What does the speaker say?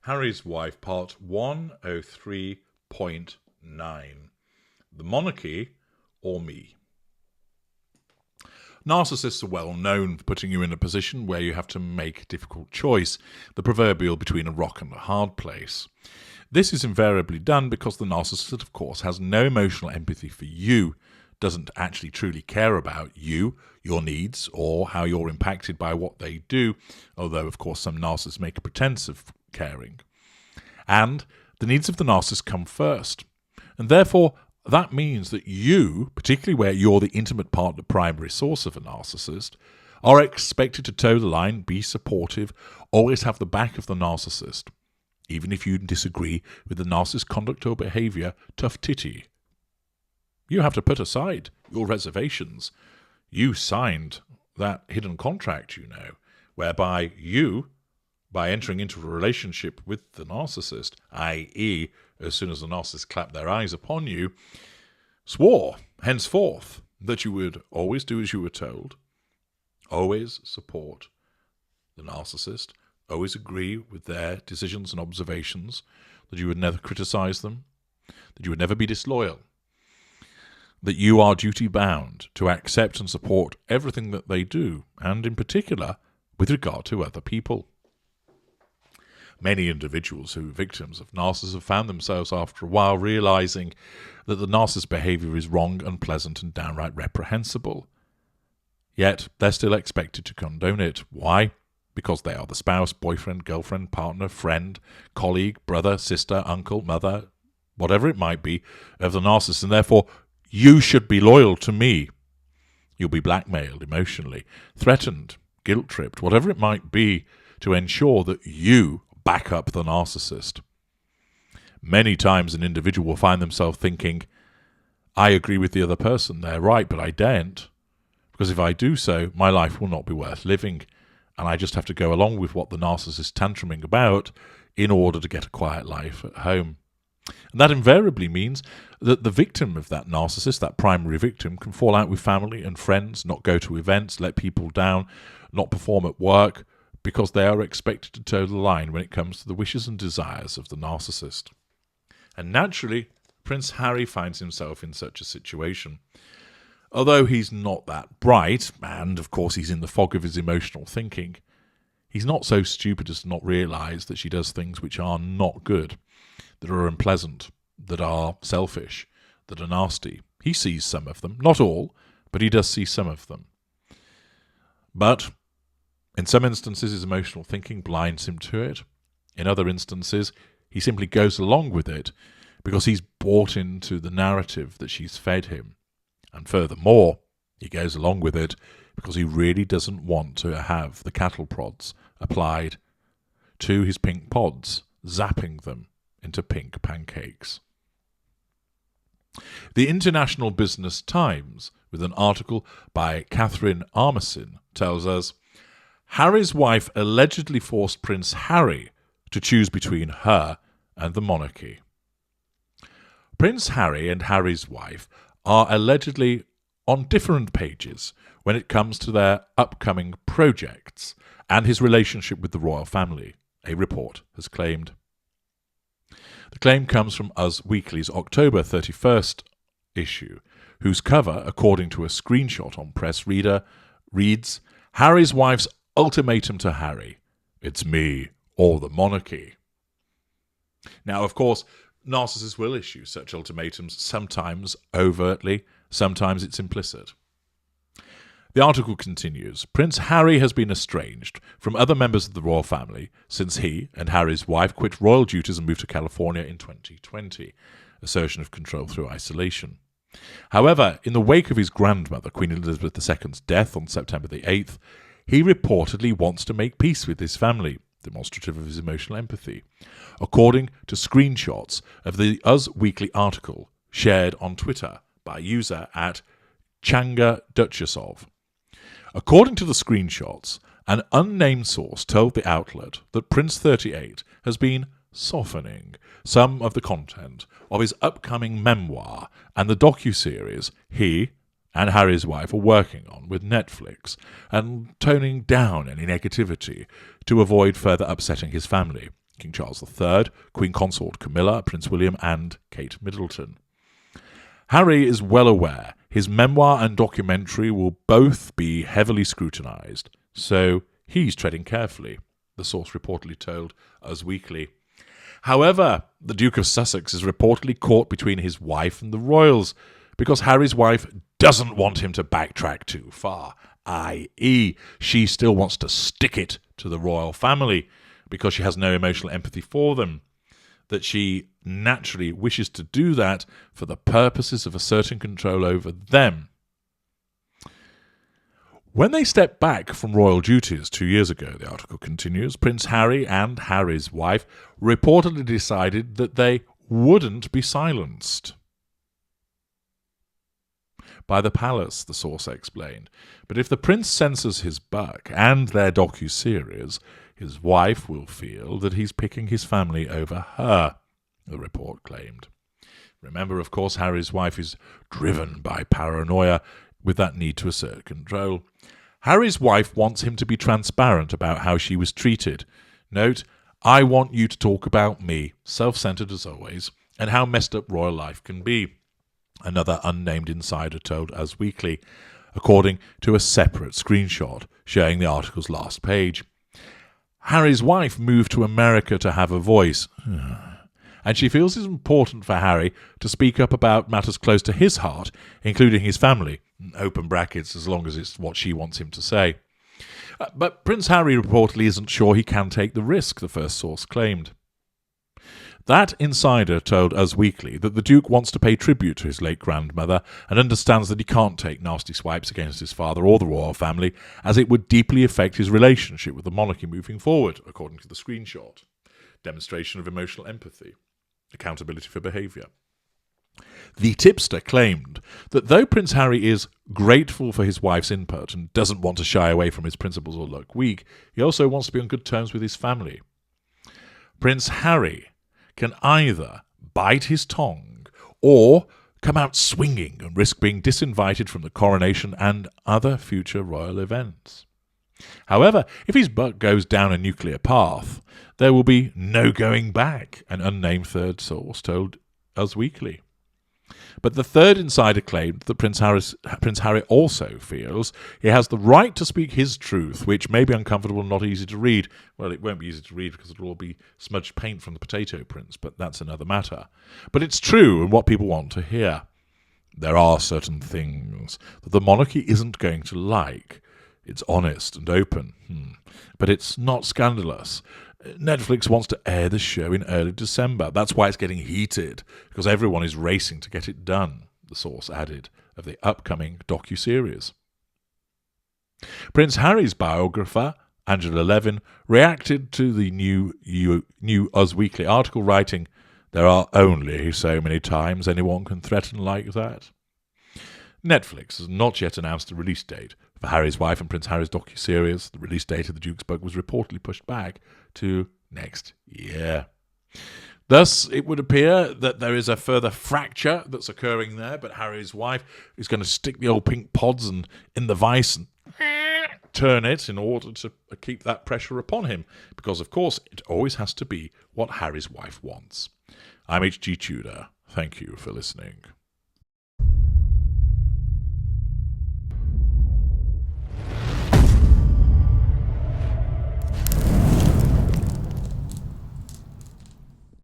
Harry's Wife, Part 103.9. The Monarchy or Me. Narcissists are well known for putting you in a position where you have to make a difficult choice, the proverbial between a rock and a hard place. This is invariably done because the narcissist, of course, has no emotional empathy for you, doesn't actually truly care about you, your needs, or how you're impacted by what they do, although, of course, some narcissists make a pretense of caring. And the needs of the narcissist come first. And therefore, that means that you, particularly where you're the intimate partner, primary source of a narcissist, are expected to toe the line, be supportive, always have the back of the narcissist. Even if you disagree with the narcissist's conduct or behaviour, tough titty. You have to put aside your reservations. You signed that hidden contract, whereby you, by entering into a relationship with the narcissist, i.e., as soon as the narcissist clapped their eyes upon you, swore henceforth that you would always do as you were told, always support the narcissist, always agree with their decisions and observations, that you would never criticize them, that you would never be disloyal, that you are duty-bound to accept and support everything that they do, and in particular, with regard to other people. Many individuals who are victims of narcissists have found themselves after a while realizing that the narcissist's behavior is wrong, unpleasant, and downright reprehensible. Yet they're still expected to condone it. Why? Because they are the spouse, boyfriend, girlfriend, partner, friend, colleague, brother, sister, uncle, mother, whatever it might be, of the narcissist, and therefore you should be loyal to me. You'll be blackmailed emotionally, threatened, guilt-tripped, whatever it might be, to ensure that you back up the narcissist. Many times an individual will find themselves thinking, I agree with the other person, they're right, but I daren't, because if I do so, my life will not be worth living, and I just have to go along with what the narcissist is tantruming about in order to get a quiet life at home. And that invariably means that the victim of that narcissist, that primary victim, can fall out with family and friends, not go to events, let people down, not perform at work, because they are expected to toe the line when it comes to the wishes and desires of the narcissist. And naturally, Prince Harry finds himself in such a situation. Although he's not that bright, and of course he's in the fog of his emotional thinking, he's not so stupid as to not realise that she does things which are not good, that are unpleasant, that are selfish, that are nasty. He sees some of them, not all, but he does see some of them. But in some instances, his emotional thinking blinds him to it. In other instances, he simply goes along with it because he's bought into the narrative that she's fed him. And furthermore, he goes along with it because he really doesn't want to have the cattle prods applied to his pink pods, zapping them into pink pancakes. The International Business Times, with an article by Catherine Armisen, tells us, Harry's wife allegedly forced Prince Harry to choose between her and the monarchy. Prince Harry and Harry's wife are allegedly on different pages when it comes to their upcoming projects and his relationship with the royal family, a report has claimed. The claim comes from Us Weekly's October 31st issue, whose cover, according to a screenshot on Press Reader, reads, Harry's wife's ultimatum to Harry. It's me or the monarchy. Now, of course, narcissists will issue such ultimatums, sometimes overtly, sometimes it's implicit. The article continues, Prince Harry has been estranged from other members of the royal family since he and Harry's wife quit royal duties and moved to California in 2020, assertion of control through isolation. However, in the wake of his grandmother, Queen Elizabeth II's death on September the 8th, he reportedly wants to make peace with his family, demonstrative of his emotional empathy, according to screenshots of the Us Weekly article shared on Twitter by user at Changa Duchesov. According to the screenshots, an unnamed source told the outlet that Prince 38 has been softening some of the content of his upcoming memoir and the docuseries he and Harry's wife are working on with Netflix, and toning down any negativity to avoid further upsetting his family, King Charles III, Queen Consort Camilla, Prince William, and Kate Middleton. Harry is well aware his memoir and documentary will both be heavily scrutinised, so he's treading carefully, the source reportedly told Us Weekly. However, the Duke of Sussex is reportedly caught between his wife and the royals, because Harry's wife doesn't want him to backtrack too far, i.e., she still wants to stick it to the royal family because she has no emotional empathy for them, that she naturally wishes to do that for the purposes of asserting control over them. When they stepped back from royal duties 2 years ago, the article continues, Prince Harry and Harry's wife reportedly decided that they wouldn't be silenced by the palace, the source explained. But if the prince censors his book and their docu-series, his wife will feel that he's picking his family over her, the report claimed. Remember, of course, Harry's wife is driven by paranoia with that need to assert control. Harry's wife wants him to be transparent about how she was treated. Note, I want you to talk about me, self-centered as always, and how messed up royal life can be, another unnamed insider told Us Weekly, according to a separate screenshot showing the article's last page. Harry's wife moved to America to have a voice, and she feels it's important for Harry to speak up about matters close to his heart, including his family, open brackets, as long as it's what she wants him to say. But Prince Harry reportedly isn't sure he can take the risk, the first source claimed. That insider told Us Weekly that the Duke wants to pay tribute to his late grandmother and understands that he can't take nasty swipes against his father or the royal family, as it would deeply affect his relationship with the monarchy moving forward, according to the screenshot. Demonstration of emotional empathy. Accountability for behaviour. The tipster claimed that though Prince Harry is grateful for his wife's input and doesn't want to shy away from his principles or look weak, he also wants to be on good terms with his family. Prince Harry can either bite his tongue or come out swinging and risk being disinvited from the coronation and other future royal events. However, if his buck goes down a nuclear path, there will be no going back, an unnamed third source told Us Weekly. But the third insider claimed that Prince Harry also feels he has the right to speak his truth, which may be uncomfortable and not easy to read. Well, it won't be easy to read because it'll all be smudged paint from the Potato Prince, but that's another matter. But it's true and what people want to hear. There are certain things that the monarchy isn't going to like. It's honest and open, but it's not scandalous. Netflix wants to air the show in early December. That's why it's getting heated, because everyone is racing to get it done, the source added, of the upcoming docu-series. Prince Harry's biographer, Angela Levin, reacted to the new Us Weekly article, writing, "There are only so many times anyone can threaten like that." Netflix has not yet announced a release date for Harry's wife and Prince Harry's docu-series. The release date of the Duke's book was reportedly pushed back to next year. Thus, it would appear that there is a further fracture that's occurring there, but Harry's wife is going to stick the old pink pods in the vice and turn it in order to keep that pressure upon him, because, of course, it always has to be what Harry's wife wants. I'm H.G. Tudor. Thank you for listening.